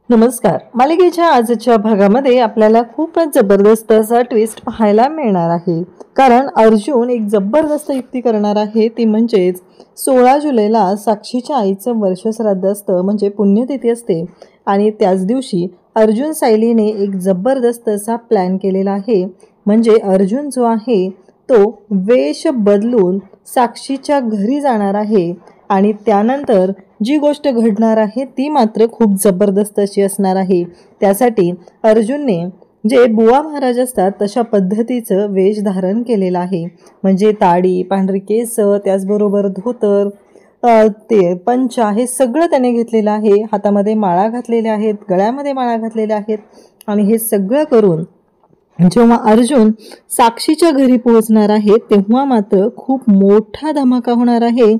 नमस्कार. मालिकेच्या आजच्या भागामध्ये आपल्याला खूपच जबरदस्त असा ट्विस्ट पाहायला मिळणार आहे. कारण अर्जुन एक जबरदस्त युक्ती करणार आहे, ती म्हणजेच 16 जुलैला साक्षीच्या आईचं वर्षश्राद्ध असतं, म्हणजे पुण्यतिथी असते. आणि त्याच दिवशी अर्जुन सायलीने एक जबरदस्त असा प्लॅन केलेला आहे. म्हणजे अर्जुन जो आहे तो वेश बदलून साक्षीच्या घरी जाणार आहे आणि त्यानंतर जी गोष्ट घडणार आहे ती मात्र खूप जबरदस्त अशी असणार आहे. त्यासाठी अर्जुनने जे बुवा महाराज असतात तशा पद्धतीचं वेश धारण केलेलं आहे. म्हणजे ताडी, पांढरी केस, त्याचबरोबर धोतर, ते पंचा, हे सगळं त्याने घेतलेलं आहे. हातामध्ये माळा घातलेल्या आहेत, गळ्यामध्ये माळा घातलेल्या आहेत. आणि हे सगळं करून जेव्हा अर्जुन साक्षीच्या घरी पोहोचणार आहे तेव्हा मात्र खूप मोठा धमाका होणार आहे,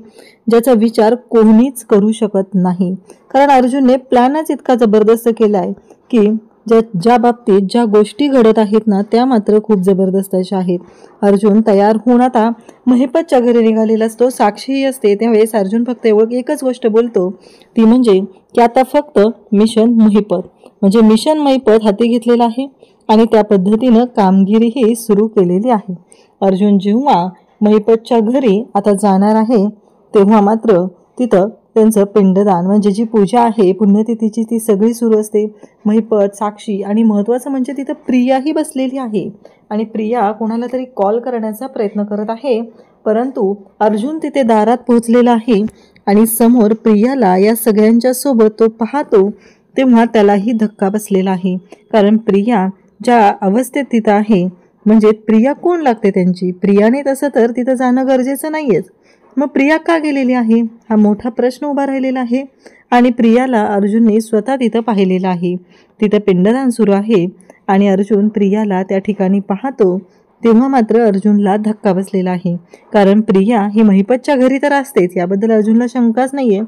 ज्याचा विचार कोणीच करू शकत नाही. कारण अर्जुनने प्लॅनच इतका जबरदस्त केला आहे की ज्या बाबतीत ज्या गोष्टी घडत आहेत ना त्या मात्र खूप जबरदस्त अशा आहेत. अर्जुन तयार होऊन आता महिपतच्या घरी निघालेला असतो. साक्षीही असते. त्यावेळेस अर्जुन फक्त एकच गोष्ट बोलतो, ती म्हणजे की आता फक्त मिशन महिपत, म्हणजे मिशन महिपत हाती घेतलेला आहे आणि त्या पद्धतीनं कामगिरीही सुरू केलेली आहे. अर्जुन जेव्हा महिपतच्या घरी आता जाणार आहे तेव्हा मात्र तिथं त्यांचं पिंडदान, म्हणजे जी पूजा आहे पुण्यतिथीची, ती सगळी सुरू असते. महिपत, साक्षी आणि महत्त्वाचं म्हणजे तिथं प्रियाही बसलेली आहे. आणि प्रिया कोणाला तरी कॉल करण्याचा प्रयत्न करत आहे, परंतु अर्जुन तिथे दारात पोहोचलेला आहे आणि समोर प्रियाला या सगळ्यांच्या सोबत तो पाहतो तेव्हा त्यालाही धक्का बसलेला आहे. कारण प्रिया ज्या अवस्थेत तिथं आहे, म्हणजे प्रिया कोण लागते त्यांची? प्रियाने तसं तर तिथं जाणं गरजेचं नाहीयेच. मग प्रिया का गेलेली आहे हा मोठा प्रश्न उभा राहिलेला आहे. आणि प्रियाला अर्जुनने स्वतः तिथं पाहिलेलं आहे. तिथं पिंडदान सुरू आहे आणि अर्जुन प्रियाला त्या ठिकाणी पाहतो तेव्हा मात्र अर्जुनला धक्का बसलेला आहे. कारण प्रिया ही महिपतच्या घरी तर असतेच, याबद्दल अर्जुनला शंकाच नाहीये.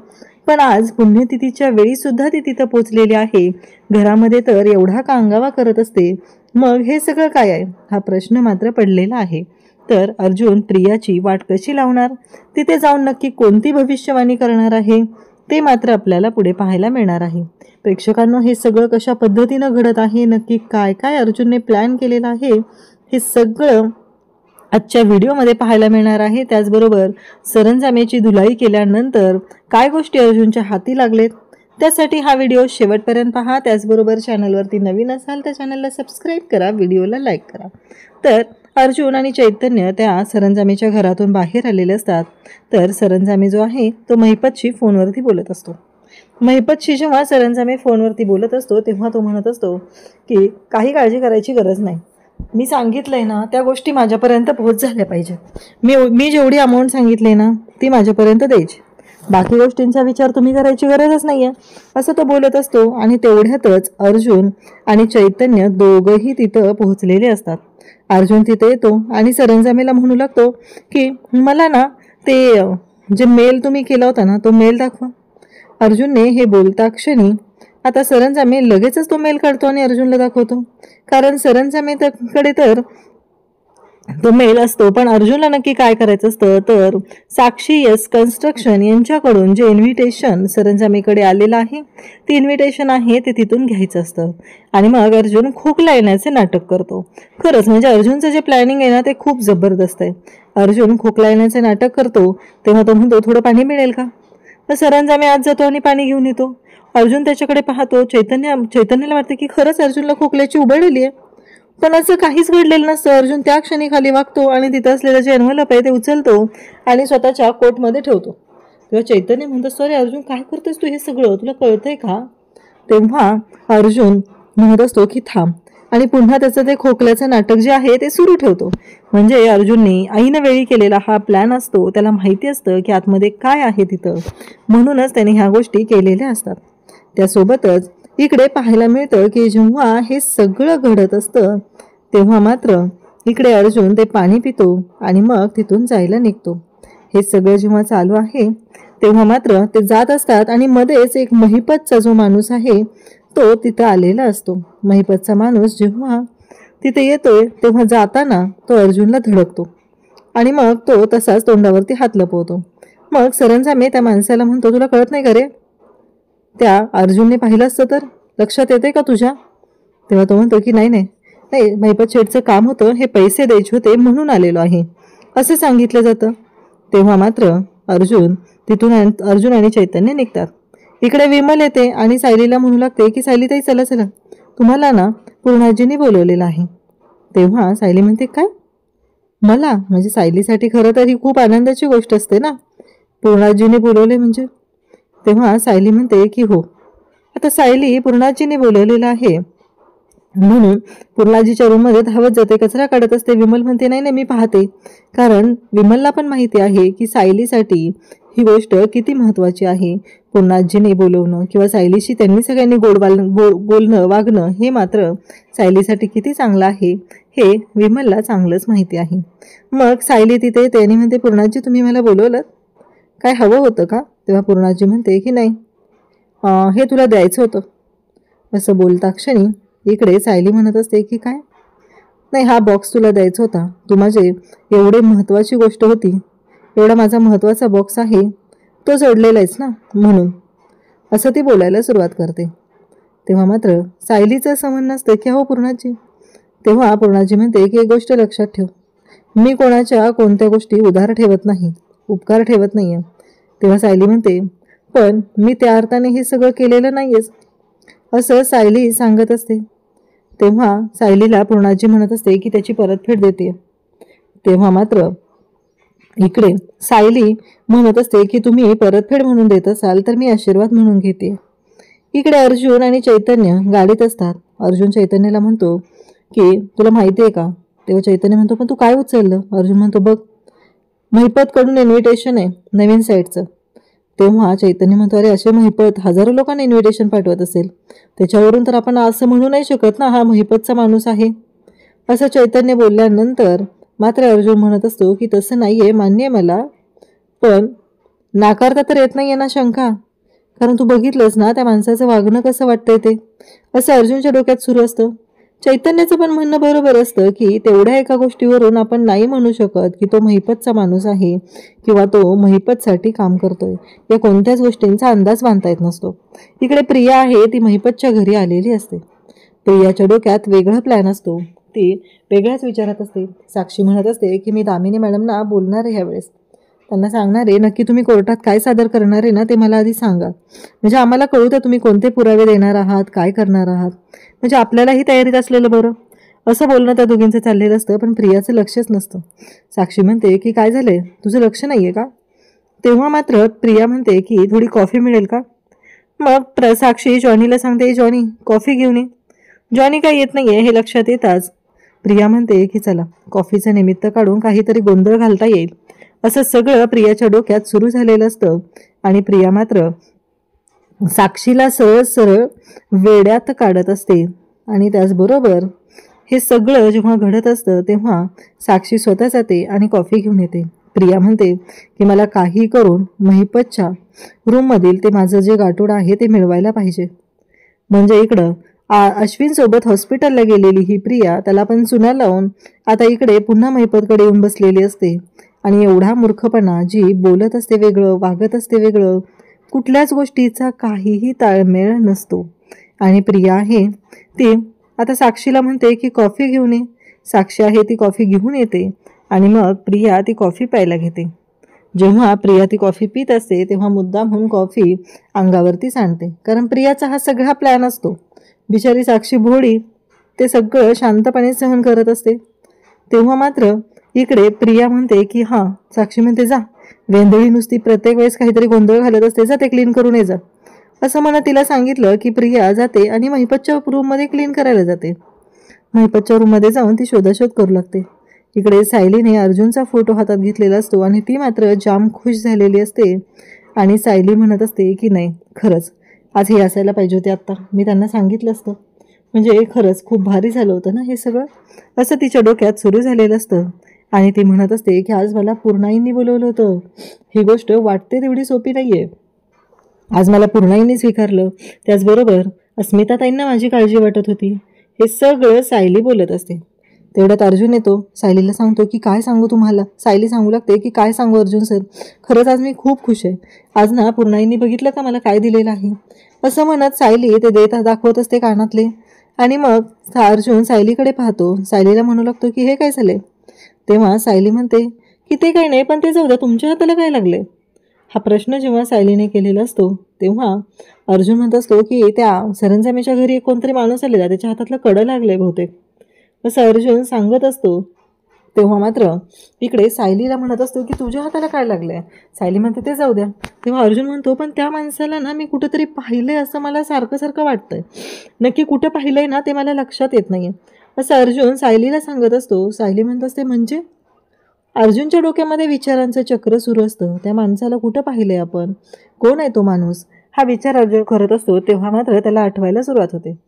पण आज पुण्यतिथीच्या वेळी सुद्धा ती तिथं पोचलेली आहे. घरामध्ये तर एवढा कांगावा करत असते, मग हे सगळं काय आहे हा प्रश्न मात्र पडलेला आहे. तर अर्जुन प्रियाची वाट कशी लावणार, तिथे जाऊन नक्की कोणती भविष्यवाणी करणार आहे ते मात्र आपल्याला पुढे पाहायला मिळणार आहे. प्रेक्षकांनो, हे सगळं कशा पद्धतीनं घडत आहे, नक्की काय काय अर्जुनने प्लॅन केलेला आहे, हे सगळं आजच्या व्हिडिओमध्ये पाहायला मिळणार आहे. त्याचबरोबर सरंजामेची धुलाई केल्यानंतर काय गोष्टी अर्जुनच्या हाती लागलेत, त्यासाठी हा व्हिडिओ शेवटपर्यंत पहा. त्याचबरोबर चॅनलवरती नवीन असाल तर चॅनलला सबस्क्राईब करा, व्हिडिओला लाईक करा. तर अर्जुन आणि चैतन्य त्या सरंजामेच्या घरातून बाहेर आलेले असतात. तर सरंजामे जो आहे तो महिपतशी फोनवरती बोलत असतो. महिपतशी जेव्हा सरंजामे फोनवरती बोलत असतो तेव्हा तो म्हणत असतो की काही काळजी करायची गरज नाही, मी सांगितलंय ना त्या गोष्टी माझ्यापर्यंत पोहोच झाल्या पाहिजे. मी जेवढी अमाऊंट सांगितली ना ती माझ्यापर्यंत द्यायची, बाकी गोष्टींचा विचार तुम्ही करायची गरजच नाहीये, असं तो बोलत असतो. आणि तेवढ्यातच अर्जुन आणि चैतन्य दोघंही तिथं पोहोचलेले असतात. अर्जुन तिथे येतो आणि सरंजामेला म्हणू लागतो की मला ना ते जे मेल तुम्ही केला होता ना तो मेल दाखवा. अर्जुनने हे बोलता क्षणी आता सरंजामे लगेचच तो मेल काढतो आणि अर्जुनला दाखवतो. कारण सरंजामेकडे तर तो मेल असतो, पण अर्जुनला नक्की काय करायचं असतं तर साक्षी यस कन्स्ट्रक्शन यांच्याकडून जे इन्व्हिटेशन सरंजामेकडे आलेलं आहे ते इन्व्हिटेशन आहे ते तिथून घ्यायचं असतं. आणि मग अर्जुन खोकला येण्याचे नाटक करतो. खरंच म्हणजे अर्जुनचं जे प्लॅनिंग आहे ना ते खूप जबरदस्त आहे. अर्जुन खोकला येण्याचे नाटक करतो तेव्हा तो म्हणतो थोडं पाणी मिळेल का. तर सरंजामे आत जातो आणि पाणी घेऊन येतो. अर्जुन त्याच्याकडे पाहतो. चैतन्याला वाटतं की खरंच अर्जुनला खोकल्याची उबळ आली आहे, पण असं काहीच घडलेलं नसतं. अर्जुन त्या क्षणी खाली वागतो आणि तिथं असलेलं जे एन्व्हलप आहे ते उचलतो आणि स्वतःच्या कोटमध्ये ठेवतो. तेव्हा चैतन्य म्हणतो सॉरी अर्जुन, काय करतोस तू, हे सगळं तुला कळतंय का. तेव्हा अर्जुन म्हणत असतो की थांब, आणि पुन्हा त्याचं ते खोकल्याचं नाटक जे आहे ते सुरू ठेवतो. म्हणजे अर्जुनने ऐन वेळी केलेला हा प्लॅन असतो. त्याला माहिती असतं की आतमध्ये काय आहे तिथं, म्हणूनच त्याने ह्या गोष्टी केलेल्या असतात. त्यासोबतच इकडे पाहायला मिळतं की जेव्हा हे सगळं घडत असतं तेव्हा मात्र इकडे अर्जुन ते पाणी पितो आणि मग तिथून जायला निघतो. हे सगळं जेव्हा चालू आहे तेव्हा मात्र ते जात असतात आणि मध्येच एक महिपतचा जो माणूस आहे तो तिथं आलेला असतो. महिपतचा माणूस जेव्हा तिथे येतोय तेव्हा जाताना तो अर्जुनला धडकतो आणि मग तो तसाच तोंडावरती हात लपवतो. मग सरंजामे त्या माणसाला म्हणतो तुला कळत नाही का रे, त्या अर्जुनने पाहिलं असतं तर लक्षात येते का तुझ्या? तेव्हा तो म्हणतो की नाही नाही नाही, महिपत शेठचं काम होतं, हे पैसे द्यायचे होते म्हणून आलेलो आहे असं सांगितलं जातं. तेव्हा मात्र अर्जुन आणि चैतन्य निघतात. इकडे विमल येते आणि सायलीला म्हणू लागते की सायली ताई चला चला, तुम्हाला ना पूर्णाजींनी बोलवलेलं आहे. तेव्हा सायली म्हणते काय? मला म्हणजे सायलीसाठी खरं तर ही खूप आनंदाची गोष्ट असते ना, पूर्णाजींनी बोलवले म्हणजे. तेव्हा सायली म्हणते की हो. आता सायली पूर्णाजींनी बोलवलेलं आहे म्हणून पूर्णाजीच्या रूममध्ये धावत जाते, कचरा काढत असते. विमल म्हणते नाही नाही मी पाहते, कारण विमलला पण माहिती आहे की सायलीसाठी ही गोष्ट किती महत्त्वाची आहे. पूर्णाजीने बोलवणं किंवा सायलीशी त्यांनी सगळ्यांनी बोलणं वागणं हे मात्र सायलीसाठी किती चांगलं आहे हे विमलला चांगलंच माहिती आहे. मग सायली तिथे येते आणि म्हणते पूर्णाजी तुम्ही मला बोलवलं, काय हवं होतं का? तेव्हा पूर्णाजी म्हणते की नाही, हे तुला द्यायचं होतं. असं बोलता क्षणी इकडे सायली म्हणत असते की काय नाही, हा बॉक्स तुला द्यायचा होता, तू माझे एवढे महत्त्वाची गोष्ट होती, एवढा माझा महत्त्वाचा बॉक्स आहे, तो जोडलेला आहेस ना म्हणून. असं ती बोलायला सुरुवात करते. तेव्हा मात्र सायलीचं असं म्हणणं असतं की हो पूर्णाजी. तेव्हा पूर्णाजी म्हणते की एक गोष्ट लक्षात ठेव, मी कोणाच्या कोणत्या गोष्टी उधार ठेवत नाही, उपकार ठेवत नाही आहे. तेव्हा सायली म्हणते पण मी त्या अर्थाने हे सगळं केलेलं नाही आहेच असं सायली सांगत असते. तेव्हा सायलीला पूर्णाजी म्हणत असते की त्याची परतफेड देते. तेव्हा मात्र इकडे सायली म्हणत असते की तुम्ही परतफेड म्हणून देत असाल तर मी आशीर्वाद म्हणून घेते. इकडे अर्जुन आणि चैतन्य गाडीत असतात. अर्जुन चैतन्याला म्हणतो की तुला माहिती आहे का? तेव्हा चैतन्य म्हणतो पण तू काय उचललं? अर्जुन म्हणतो बघ महिपतकडून इन्व्हिटेशन आहे नवीन साईडचं. तेव्हा चैतन्य म्हणतो अरे असे महिपत हजारो लोकांना इन्व्हिटेशन पाठवत असेल, त्याच्यावरून तर आपण असं म्हणू नाही शकत ना हा महिपतचा माणूस आहे. असं चैतन्य बोलल्यानंतर मात्र अर्जुन म्हणत असतो की तसं नाही आहे, मान्य आहे मला, पण नाकारता तर येत नाही आहे ना शंका, कारण तू बघितलंस ना त्या माणसाचं वागणं कसं वाटतंय ते. असं अर्जुनच्या डोक्यात सुरू असतं. चैतन्याचं पण म्हणणं बरोबर असतं की तेवढ्या एका गोष्टीवरून आपण नाही म्हणू शकत की तो महिपतचा माणूस आहे किंवा तो महिपतसाठी काम करतोय. या कोणत्याच गोष्टींचा अंदाज बांधता येत नसतो. इकडे प्रिया आहे, ती महिपतच्या घरी आलेली असते. प्रियाच्या डोक्यात वेगळा प्लॅन असतो, ती वेगळ्याच विचारात असते. साक्षी म्हणत असते की मी दामिनी मॅडमना बोलणार आहे ह्यावेळेस, त्यांना सांगणार आहे नक्की तुम्ही कोर्टात काय सादर करणार आहे ना ते मला आधी सांगा, म्हणजे आम्हाला कळू द्या तुम्ही कोणते पुरावे देणार आहात, काय करणार आहात, म्हणजे आपल्यालाही तयारीत असलेलं बरं. असं बोलणं त्या दोघींचं चाललेलं असतं, पण प्रियाचं लक्षच नसतं. साक्षी म्हणते की काय झालंय, तुझं लक्ष नाही आहे का? तेव्हा मात्र प्रिया म्हणते की थोडी कॉफी मिळेल का? मग साक्षी जॉनीला सांगते जॉनी कॉफी घेऊन ये. जॉनी काय येत नाही आहे हे लक्षात येताच प्रिया म्हणते की चला कॉफीचं निमित्त काढून काहीतरी गोंधळ घालता येईल. असं सगळं प्रियाच्या डोक्यात सुरू झालेलं असतं आणि प्रिया मात्र साक्षीला सरळ सरळ वेड्यात काढत असते. आणि त्याचबरोबर हे सगळं जेव्हा घडत असतं तेव्हा साक्षी स्वतः जाते आणि कॉफी घेऊन येते. प्रिया म्हणते की मला काही करून महिपतच्या रूममधील ते माझं जे गाठोड आहे ते मिळवायला पाहिजे. म्हणजे इकडं अश्विनसोबत हॉस्पिटलला गेलेली ही प्रिया त्याला पण चुना लावून आता इकडे पुन्हा महिपतकडे येऊन बसलेली असते. आणि एवढा मूर्खपणा, जी बोलत असते वेगळं वागत असते वेगळं, कुठल्याच गोष्टीचा काहीही ताळमेळ नसतो. आणि प्रिया आहे ती आता साक्षीला म्हणते की कॉफी घेऊन ये. साक्षी आहे ती कॉफी घेऊन येते आणि मग प्रिया ती कॉफी प्यायला घेते. जेव्हा प्रिया ती कॉफी पित असते तेव्हा मुद्दाम म्हणून कॉफी अंगावरती सांडते, कारण प्रियाचा हा सगळा प्लॅन असतो. बिचारी साक्षी भोळी ते सगळं शांतपणे सहन करत असते. तेव्हा मात्र इकडे प्रिया म्हणते की हां, साक्षी म्हणते जा, वेंदळी नुसती प्रत्येक वेळेस काहीतरी गोंधळ घालत असते, जा ते क्लीन करून ये जा. असं म्हणत तिला सांगितलं की प्रिया जाते आणि महिपतच्या रूममध्ये क्लीन करायला जाते. महिपतच्या रूममध्ये जाऊन ती शोधाशोध करू लागते. इकडे सायलीने अर्जुनचा फोटो हातात घेतलेला असतो आणि ती मात्र जाम खुश झालेली असते. आणि सायली म्हणत असते की नाही खरंच आज हे असायला पाहिजे होते, आत्ता मी त्यांना सांगितलं असतं, म्हणजे खरंच खूप भारी झालं होतं ना हे सगळं, असं तिच्या डोक्यात सुरू झालेलं असतं. आणि ती म्हणत असते की आज मला पूर्णाईंनी बोलवलं होतं, ही गोष्ट वाटते तेवढी सोपी नाही आहे, आज मला पूर्णाईंनी स्वीकारलं, त्याचबरोबर अस्मिताताईंना माझी काळजी वाटत होती. हे सगळं सायली बोलत असते. तेवढ्यात अर्जुन येतो, सायलीला सांगतो की काय सांगू तुम्हाला. सायली सांगू लागते की काय सांगू अर्जुन सर, खरंच आज मी खूप खुश आहे. आज ना पूर्णाईंनी बघितलं का मला काय दिलेलं आहे, असं म्हणत सायली ते देत दाखवत असते कानातले. आणि मग अर्जुन सायलीकडे पाहतो. सायलीला म्हणू लागतो की हे काय झाले. तेव्हा सायली म्हणते की ते काही नाही, पण ते जाऊ द्या, तुमच्या हाताला काय लागले. हा प्रश्न जेव्हा सायलीने केलेला असतो तेव्हा अर्जुन म्हणत असतो की त्या सरंजामेच्या घरी कोणतरी माणूस आलेला, त्याच्या हातातलं कडं लागलंय बहुतेक, असं अर्जुन सांगत असतो. तेव्हा मात्र इकडे सायलीला म्हणत असतो की तुझ्या हाताला काय लागलंय. सायली म्हणते ते जाऊ द्या. तेव्हा अर्जुन म्हणतो पण त्या माणसाला ना मी कुठंतरी पाहिलंय असं मला सारखं सारखं वाटतंय. नक्की कुठं पाहिलंय ना ते मला लक्षात येत नाहीये, असं अर्जुन सायलीला सांगत असतो. सायली म्हणत असते म्हणजे. अर्जुनच्या डोक्यामध्ये विचारांचं चक्र सुरू असतं. त्या माणसाला कुठं पाहिलंय आपण, कोण आहे तो माणूस, हा विचार अर्जुन करत असतो. तेव्हा मात्र त्याला आठवायला सुरुवात होते.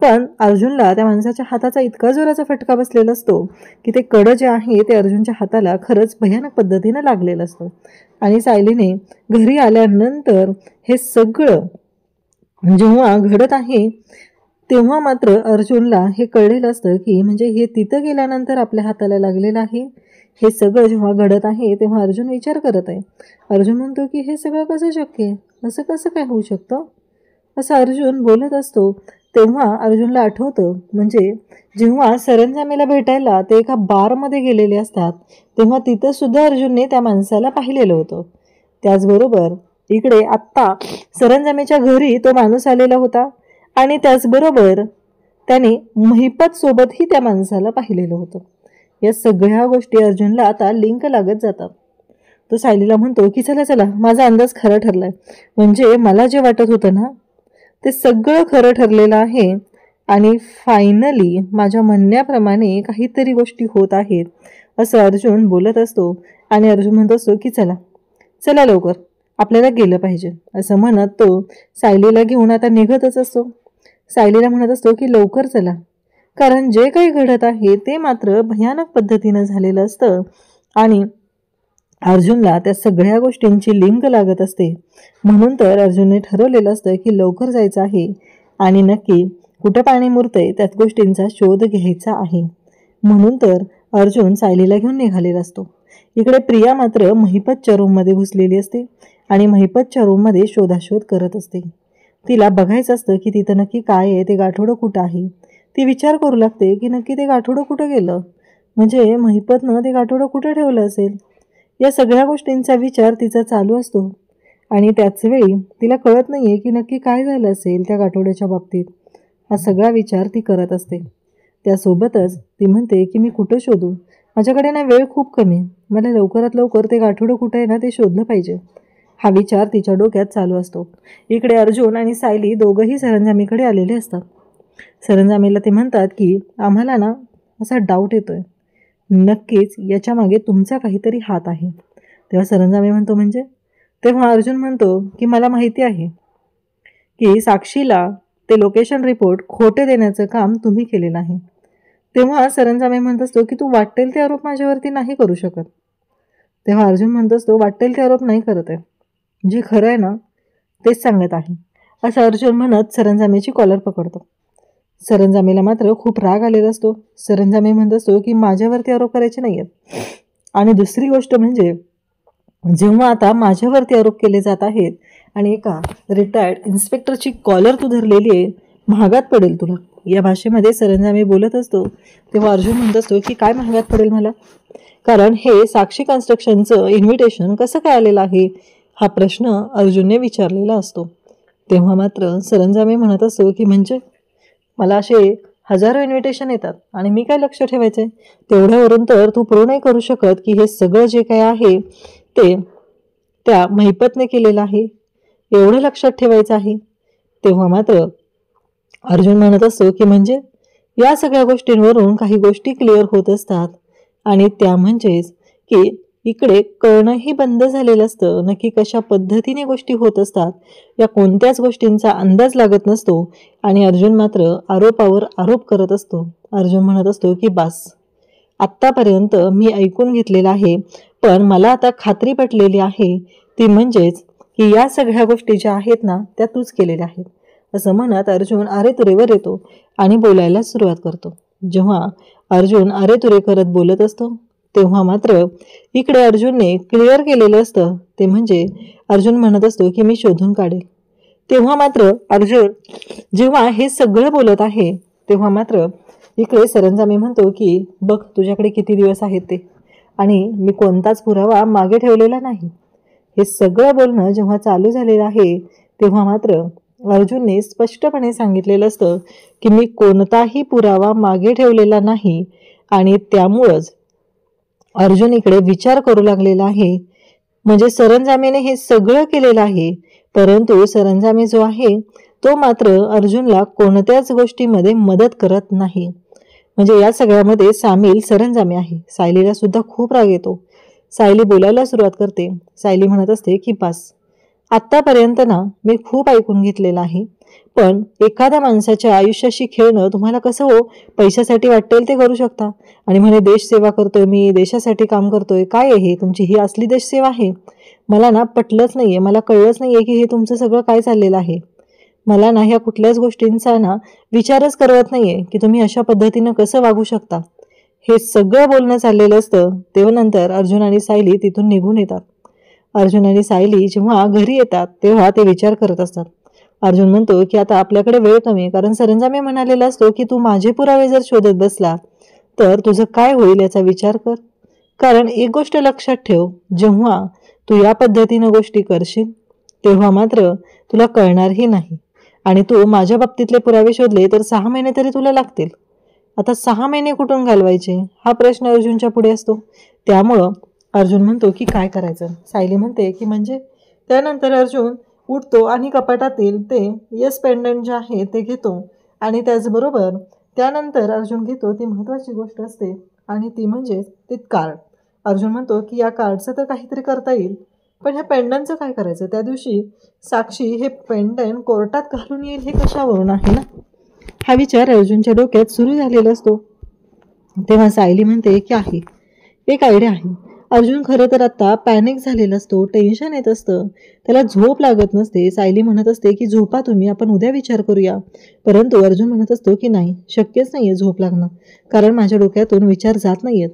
पण अर्जुनला त्या माणसाच्या हाताचा इतका जोराचा फटका बसलेला असतो की ते कडं जे आहे ते अर्जुनच्या हाताला खरंच भयानक पद्धतीनं लागलेलं असतं. आणि सायलीने घरी आल्यानंतर हे सगळं जेव्हा घडत आहे तेव्हा मात्र अर्जुनला हे कळलेलं असतं की म्हणजे हे तिथं गेल्यानंतर आपल्या हाताला लागलेलं आहे. हे सगळं जेव्हा घडत आहे तेव्हा अर्जुन विचार करत आहे. अर्जुन म्हणतो की हे सगळं कसं शक्य आहे, असं कसं काय होऊ शकतं, असं अर्जुन बोलत असतो. तेव्हा अर्जुनला आठवतं म्हणजे जेव्हा सरंजामेला भेटायला ते एका बारमध्ये गेलेले असतात तेव्हा तिथं सुद्धा अर्जुनने त्या माणसाला पाहिलेलं होतं. त्याचबरोबर इकडे आत्ता सरंजामेच्या घरी तो माणूस आलेला होता आणि त्याचबरोबर त्याने महिपत सोबतही त्या माणसाला पाहिलेलं होतं. या सगळ्या गोष्टी अर्जुनला आता लिंक लागत जातात. तो सायलीला म्हणतो की चला चला, माझा अंदाज खरा ठरलाय. म्हणजे मला जे वाटत होतं ना ते सगळं खरं ठरलेलं आहे आणि फायनली माझ्या म्हणण्याप्रमाणे काहीतरी गोष्टी होत आहेत, असं अर्जुन बोलत असतो. आणि अर्जुन म्हणत असतो की चला चला लवकर, आपल्याला गेलं पाहिजे, असं म्हणत तो सायलीला घेऊन आता निघतच असतो. सायलीला म्हणत असतो की लवकर चला, कारण जे काही घडत आहे ते मात्र भयानक पद्धतीनं झालेलं असतं आणि अर्जुनला त्या सगळ्या गोष्टींची लिंक लागत असते. म्हणून तर अर्जुनने ठरवलेलं असतं की लवकर जायचं आहे आणि नक्की कुठं पाणी मुरतंय त्याच गोष्टींचा शोध घ्यायचा आहे. म्हणून तर अर्जुन सायलीला घेऊन निघालेला असतो. इकडे प्रिया मात्र महिपतच्या रूममध्ये घुसलेली असते आणि महिपतच्या रूममध्ये शोधाशोध करत असते. तिला बघायचं असतं की तिथं नक्की काय आहे, ते गाठोडं कुठं आहे. ती विचार करू लागते की नक्की ते गाठोडं कुठं गेलं, म्हणजे महिपतनं ते गाठोडं कुठं ठेवलं असेल. या सगळ्या गोष्टींचा विचार तिचा चालू असतो आणि त्याचवेळी तिला कळत नाहीये की नक्की काय झालं असेल त्या गाठोड्याच्या बाबतीत. हा सगळा विचार ती करत असते. त्यासोबतच ती म्हणते की मी कुठं शोधू, माझ्याकडे ना वेळ खूप कमी, मला लवकरात लवकर ते गाठोडं कुठं आहे ना ते शोधलं पाहिजे. हा विचार तिच्या डोक्यात चालू असतो. इकडे अर्जुन आणि सायली दोघंही सरंजामीकडे आलेले असतात. सरंजामीला ते म्हणतात की आम्हाला ना असा डाऊट येतोय, नक्कीच याच्या मागे तुमचा काहीतरी हात आहे. तेव्हा सरंजामी म्हणतो म्हणजे. तेव्हा अर्जुन म्हणतो की मला माहिती आहे की साक्षीला ते लोकेशन रिपोर्ट खोटे देण्याचं काम तुम्ही केलेलं आहे. तेव्हा सरंजामी म्हणत असतो की तू वाटेल ते आरोप माझ्यावरती नाही करू शकत. तेव्हा अर्जुन म्हणत असतो वाटेल ते आरोप नाही करत आहे, जे खरं आहे ना तेच सांगत आहे, असं अर्जुन म्हणत सरंजामीची कॉलर पकडतो. सरंजामीला मात्र खूप राग आलेला असतो. सरंजामी म्हणत असतो की माझ्यावरती आरोप करायचे नाही आहेत. आणि दुसरी गोष्ट म्हणजे जेव्हा आता माझ्यावरती आरोप केले जात आहेत आणि एका रिटायर्ड इन्स्पेक्टरची कॉलर तू धरलेली आहे, महागात पडेल तुला, या भाषेमध्ये सरंजामी बोलत असतो. तेव्हा अर्जुन म्हणत असतो की काय महागात पडेल मला, कारण हे साक्षी कन्स्ट्रक्शनचं इन्व्हिटेशन कसं काय आलेलं आहे, हा प्रश्न अर्जुनने विचारलेला असतो. तेव्हा मात्र सरंजामी म्हणत असतो की म्हणजे मला असे हजारो इन्व्हिटेशन येतात आणि मी काय लक्ष ठेवायचं आहे, तेवढ्यावरून तर तू प्रूव्ह नाही करू शकत की हे सगळं जे काय आहे ते त्या महिपतने केलेलं आहे, एवढं लक्षात ठेवायचं आहे. तेव्हा मात्र अर्जुन म्हणत असतो की म्हणजे या सगळ्या गोष्टींवरून काही गोष्टी क्लिअर होत असतात आणि त्या म्हणजेच की इकडे कळणंही बंद झालेलं असतं. नक्की कशा पद्धतीने गोष्टी होत असतात या कोणत्याच गोष्टींचा अंदाज लागत नसतो आणि अर्जुन मात्र आरोपावर आरोप करत असतो. अर्जुन म्हणत असतो की बास, आत्तापर्यंत मी ऐकून घेतलेलं आहे, पण मला आता खात्री पटलेली आहे ती म्हणजेच की या सगळ्या गोष्टी ज्या आहेत ना त्या तूच केलेल्या आहेत, असं म्हणत अर्जुन अरेतुरेवर येतो आणि बोलायला सुरुवात करतो. जेव्हा अर्जुन अरेतुरे करत बोलत असतो तेव्हा मात्र इकडे अर्जुनने क्लिअर केलेलं असतं. ते म्हणजे अर्जुन म्हणत असतो की मी शोधून काढेल, तेव्हा मात्र अर्जुन जेव्हा हे सगळं बोलत आहे तेव्हा मात्र इकडे सरंजामे म्हणतो की बघ तुझ्याकडे किती दिवस आहेत ते, आणि मी कोणताच पुरावा मागे ठेवलेला नाही. हे सगळं बोलणं जेव्हा चालू झालेलं आहे तेव्हा मात्र अर्जुनने स्पष्टपणे सांगितलेलं असतं की मी कोणताही पुरावा मागे ठेवलेला नाही, आणि त्यामुळंच अर्जुन इकडे विचार करू लागलेला आहे. म्हणजे सरंजामेने हे सगळं केलेलं आहे, परंतु सरंजामे जो आहे तो मात्र अर्जुनला कोणत्याच गोष्टीमध्ये मदत करत नाही. म्हणजे या सगळ्यामध्ये सामील सरंजामे आहे. सायलीला सुद्धा खूप राग येतो. सायली बोलायला सुरुवात करते. सायली म्हणत असते की बस, आत्तापर्यंत ना मी खूप ऐकून घेतलेलं आहे, पण एखाद्या माणसाच्या आयुष्याशी खेळणं तुम्हाला कसं हो, पैशासाठी वाटेल ते करू शकता आणि म्हणे देश सेवा करतोय मी, देशासाठी काम करतोय. काय आहे तुमची ही असली देश सेवा आहे? मला ना पटलंच नाहीये, मला कळलंच नाहीये की हे तुमचं सगळं काय चाललेलं आहे. मला ना ह्या कुठल्याच गोष्टींचा ना विचारच करत नाहीये की तुम्ही अशा पद्धतीनं कसं वागू शकता. हे सगळं बोलणं चाललेलं असतं. तेव्हा नंतर अर्जुन आणि सायली तिथून निघून येतात. अर्जुन आणि सायली जेव्हा घरी येतात तेव्हा ते विचार करत असतात. अर्जुन म्हणतो की आता आपल्याकडे वेळ कमी, कारण सरंजामे म्हणालेला असतो की तू माझे पुरावे जर शोधत बसला तर तुझं काय होईल याचा विचार कर. कारण एक गोष्ट लक्षात ठेव, जेव्हा तू या पद्धतीनं गोष्टी करशील तेव्हा मात्र तुला कळणारही नाही, आणि तू माझ्या बाबतीतले पुरावे शोधले तर 6 महिने तरी तुला लागतील. आता 6 महिने कुठून घालवायचे हा प्रश्न अर्जुनच्या पुढे असतो. त्यामुळं अर्जुन म्हणतो की काय करायचं. सायली म्हणते की म्हणजे त्यानंतर अर्जुन उठतो आणि कपाटातील ते येस पेंडंट जे आहे ते घेतो, आणि त्याचबरोबर त्यानंतर अर्जुन घेतो ती महत्त्वाची गोष्ट असते आणि ती म्हणजे ते कार्ड. अर्जुन म्हणतो की या कार्डचं तर काहीतरी करता येईल, पण ह्या पेंडंटचं काय करायचं? त्या दिवशी साक्षी हे पेंडंट कोर्टात घालून येईल हे कशावरून आहे ना, हा विचार अर्जुनच्या डोक्यात सुरू झालेला असतो. तेव्हा सायली म्हणते की आहे एक आयडिया आहे. अर्जुन खरं तर आता पॅनिक झालेला असतो, टेन्शन येत असतं, त्याला झोप लागत नसते. सायली म्हणत असते की झोपा तुम्ही, आपण उद्या विचार करूया. परंतु अर्जुन म्हणत असतो की नाही, शक्यच नाहीये झोप लागणं, कारण माझ्या डोक्यातून विचार जात नाहीयेत.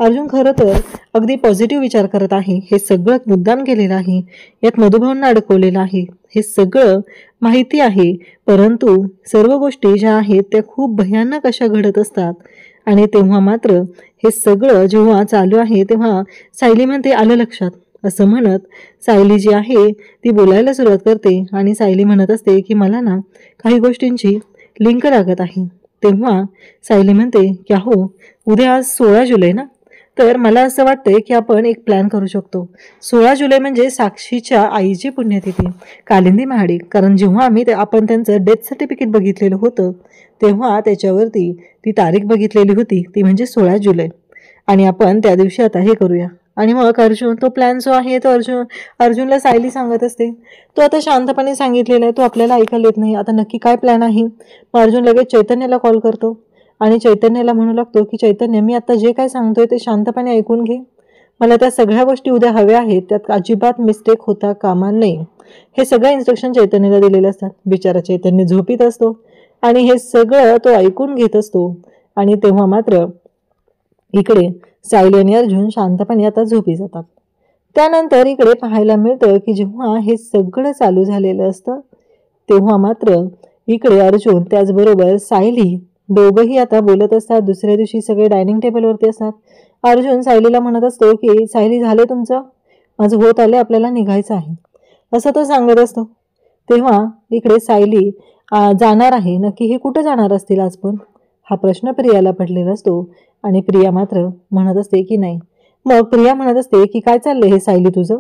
अर्जुन खरं तर अगदी पॉझिटिव्ह विचार करत आहे. हे सगळं मुद्दाम केलेलं आहे, यात मधुभावना अडकवलेलं आहे, हे सगळं माहिती आहे. परंतु सर्व गोष्टी ज्या आहेत त्या खूप भयानक अशा घडत असतात, आणि तेव्हा मात्र हे सगळं जेव्हा चालू आहे तेव्हा सायली म्हणते आलं लक्षात. असं म्हणत सायली जी आहे ती बोलायला सुरुवात करते, आणि सायली म्हणत असते की मला ना काही गोष्टींची लिंक लागत आहे. तेव्हा सायली म्हणते की हो, उद्या आज 16 जुलै ना, तर मला असं वाटतंय की आपण एक प्लॅन करू शकतो. 16 जुलै म्हणजे साक्षीच्या आईची पुण्यतिथी, कालिंदी महाडिक. कारण जेव्हा आपण त्यांचं डेथ सर्टिफिकेट बघितलेलं होतं तेव्हा त्याच्यावरती ती तारीख बघितलेली होती, ती म्हणजे 16 जुलै, आणि आपण त्या दिवशी आता हे करूया. आणि मग अर्जुन तो प्लॅन जो आहे तो अर्जुनला सायली सांगत असते. तो आता शांतपणे सांगितलेला आहे, तो आपल्याला ऐकायला येत नाही. आता नक्की काय प्लॅन आहे? मग अर्जुन लगेच चैतन्याला कॉल करतो आणि चैतन्याला म्हणू लागतो की चैतन्य, मी आता जे काय सांगतोय ते शांतपणे ऐकून घे. मला त्या सगळ्या गोष्टी उद्या हव्या आहेत, त्यात अजिबात मिस्टेक होता कामा नये. हे सगळं इन्स्ट्रक्शन चैतन्याला दिलेले असतात. बिचारा चैतन्य झोपीत असतो आणि हे सगळं तो ऐकून घेत असतो. आणि तेव्हा मात्र इकडे सायली आणि अर्जुन शांतपणे आता झोपी जातात. त्यानंतर इकडे पाहायला मिळतं की जेव्हा हे सगळं चालू झालेलं असतं तेव्हा मात्र इकडे अर्जुन त्याचबरोबर सायली दोघंही आता बोलत असतात. दुसऱ्या दिवशी सगळे डायनिंग टेबलवरती असतात. अर्जुन सायलीला म्हणत असतो की सायली, झाले तुमचं, माझं होत आले, आपल्याला निघायचं आहे, असं तो सांगत असतो. तेव्हा इकडे सायली जाणार आहे. नक्की हे कुठं जाणार असतील आज पण, हा प्रश्न प्रियाला पडलेला असतो. आणि प्रिया मात्र म्हणत असते की नाही. मग प्रिया म्हणत असते की काय चाललंय हे सायली तुझं,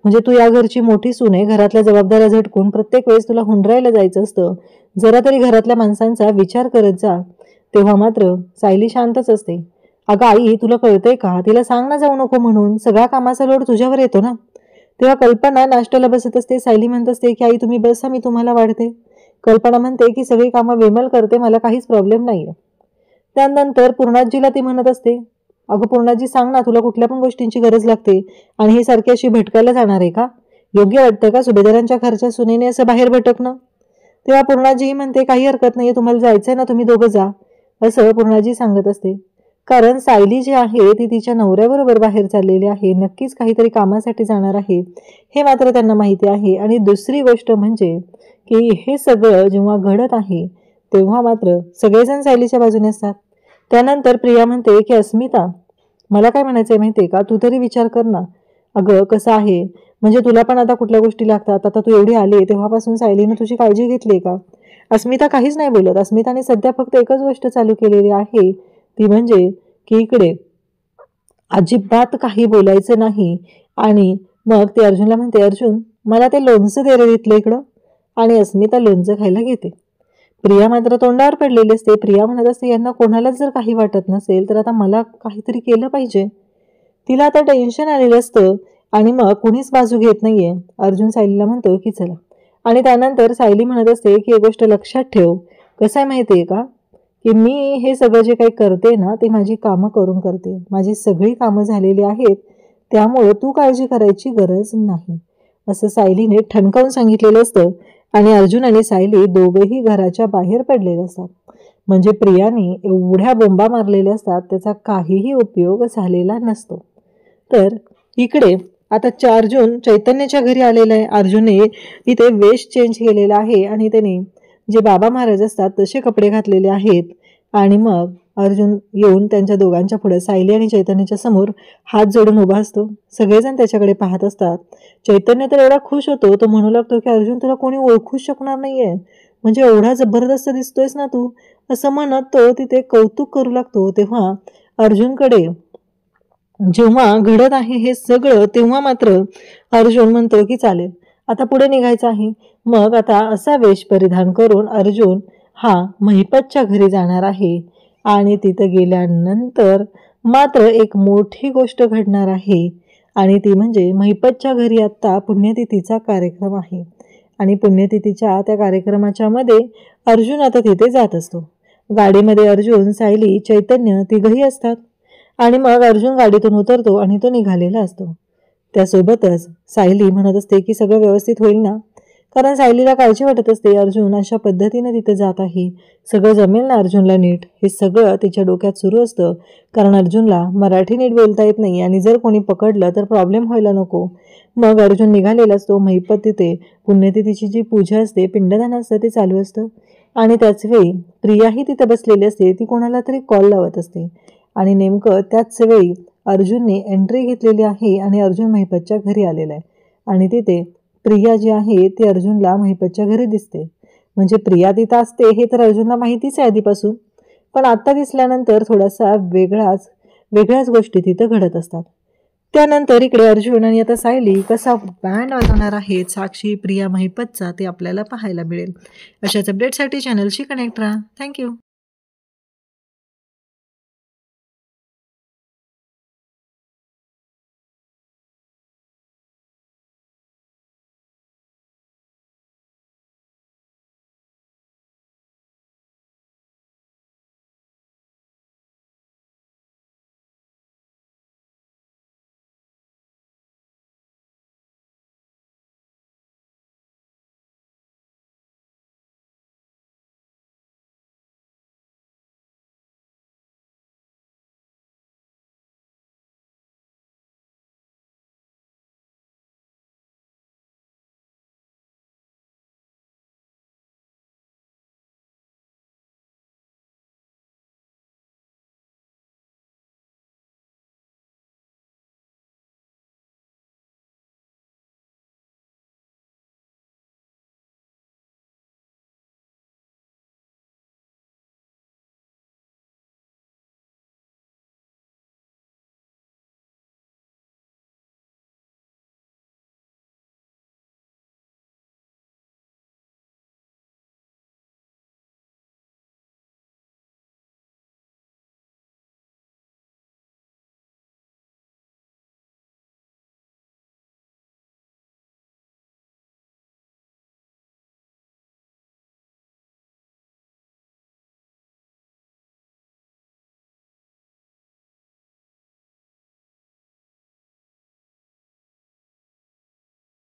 म्हणजे तू या घरची मोठी सून आहे, घरातल्या जबाबदाऱ्या झटकून प्रत्येक वेळेस तुला हुंडरायला जायचं असतं, जरा तरी घरातल्या माणसांचा विचार करत जा. तेव्हा मात्र सायली शांतच असते. अगं आई, तुला कळतंय का, तिला सांग ना जाऊ नको म्हणून, सगळा कामाचा लोड तुझ्यावर येतो ना. तेव्हा कल्पना नाश्त्याला बसत असते. सायली म्हणत असते की आई तुम्ही बसा, मी तुम्हाला वाढते. कल्पना म्हणते की सगळी कामं विमल करते, मला काहीच प्रॉब्लेम नाहीये. त्यानंतर पूर्णाजीला ती म्हणत असते, अगं पूर्णाजी सांग ना, तुला कुठल्या पण गोष्टींची गरज लागते आणि ही सारखी अशी भटकायला जाणार आहे का? योग्य वाटतं का सुभेदारांच्या घरच्या सुनेने असं बाहेर भटकणं? तेव्हा पूर्णाजी म्हणते काही हरकत नाही, तुम्हाला जायचंय ना तुम्ही दोघं जा, असं पूर्णाजी सांगत असते. कारण सायली जी आहे ती तिच्या नवऱ्याबरोबर बाहेर चाललेली आहे, नक्कीच काहीतरी कामासाठी जाणार आहे हे मात्र त्यांना माहिती आहे. आणि दुसरी गोष्ट म्हणजे की हे सगळं जेव्हा घडत आहे तेव्हा मात्र सगळेजण सायलीच्या बाजूने असतात. त्यानंतर प्रिया म्हणते की अस्मिता, मला काय म्हणायचंय माहितीये का, तू तरी विचार कर ना. अगं कसं आहे, म्हणजे तुला पण आता कुठल्या गोष्टी लागतात. आता तू एवढी आली तेव्हापासून सायलीनं तुझी काळजी घेतली का? अस्मिता काहीच नाही बोलत. अस्मिताने सध्या फक्त एकच गोष्ट चालू केलेली आहे, ती म्हणजे की इकडे अजिबात काही बोलायचं नाही. आणि मग ती अर्जुनला म्हणते, अर्जुन मला ते लोणचं दे रे तिथलं इकडं. आणि अस्मिता लोणचं खायला घेते. प्रिया मात्र तोंडावर पडलेली असते. प्रिया म्हणत असते, यांना कोणालाच जर काही वाटत नसेल तर आता मला काहीतरी केलं पाहिजे. तिला आता टेन्शन आलेलं असतं आणि मग कुणीच बाजू घेत नाहीये. अर्जुन सायलीला म्हणतो की चला. आणि त्यानंतर सायली म्हणत असते की एक गोष्ट लक्षात ठेव, कसं आहे माहिती आहे का, की मी हे सगळं जे काही करते ना ते माझी कामं करून करते. माझी सगळी कामं झालेली आहेत, त्यामुळे तू काळजी करायची गरज नाही, असं सायलीने ठणकावून सांगितलेलं असतं. आणि अर्जुन आणि सायली दोघेही घराच्या बाहेर पडलेले असतात. म्हणजे प्रियाने एवढ्या बोंबा मारलेल्या असतात, त्याचा काहीही उपयोग झालेला नसतो. तर इकडे आता अर्जुन चैतन्याच्या घरी आलेला आहे. अर्जुनने इथे वेश चेंज केलेला आहे आणि त्याने जे बाबा महाराज असतात तसे कपडे घातलेले आहेत. आणि मग अर्जुन येऊन त्यांच्या दोघांच्या पुढे सायली आणि चैतन्याच्या समोर हात जोडून उभा असतो. सगळेजण त्याच्याकडे पाहत असतात. चैतन्य तर एवढा खुश होतो, तो म्हणू लागतो की अर्जुन तुला कोणी ओळखूच शकणार नाहीये, म्हणजे एवढा जबरदस्त दिसतोयस ना तू, असं म्हणत तो तिथे कौतुक करू लागतो. तेव्हा अर्जुनकडे जेव्हा घडत आहे हे सगळं तेव्हा मात्र अर्जुन म्हणतो की चालेल, आता पुढे निघायचं आहे. मग आता असा वेश परिधान करून अर्जुन हा महिपतच्या घरी जाणार आहे. आणि तिथं गेल्यानंतर मात्र एक मोठी गोष्ट घडणार आहे. आणि ती म्हणजे महिपतच्या घरी आत्ता पुण्यतिथीचा कार्यक्रम आहे. आणि पुण्यतिथीच्या त्या कार्यक्रमाच्या मध्ये अर्जुन आता तिथे जात असतो. गाडीमध्ये अर्जुन, सायली, चैतन्य तिघही असतात. आणि मग अर्जुन गाडीतून उतरतो आणि तो निघालेला असतो. त्यासोबतच सायली म्हणत असते की सगळं व्यवस्थित होईल ना, कारण सायलीला काळजी वाटत असते अर्जुन अशा पद्धतीने तिथे जात आहे, सगळं जमेल ना अर्जुनला नीट, हे सगळं तिच्या डोक्यात सुरू असतं. कारण अर्जुनला मराठी नीट बोलता येत नाही आणि जर कोणी पकडलं तर प्रॉब्लेम व्हायला नको. मग अर्जुन निघालेला असतो. महिपत तिथे पुण्यतिथीची जी पूजा असते, पिंडदान असतं, ते चालू असतं. आणि त्याच वेळी प्रियाही तिथे बसलेली असते. ती कोणाला तरी कॉल लावत असते. आणि नेमकं त्याच वेळी अर्जुनने एंट्री घेतलेली आहे आणि अर्जुन महिपतच्या घरी आलेला आहे. आणि तिथे प्रिया जी आहे ती अर्जुनला महिपतच्या घरी दिसते. म्हणजे प्रिया तिथं असते हे तर अर्जुनला माहितीच आहे आधीपासून, पण आत्ता दिसल्यानंतर थोडासा वेगळ्याच गोष्टी तिथं घडत असतात. त्यानंतर इकडे अर्जुन आणि आता सायली कसा बँड वाजवणार आहेत साक्षी प्रिया महिपतचा, ते आपल्याला पाहायला मिळेल. अशाच अपडेटसाठी चॅनलशी कनेक्ट राहा. थँक्यू.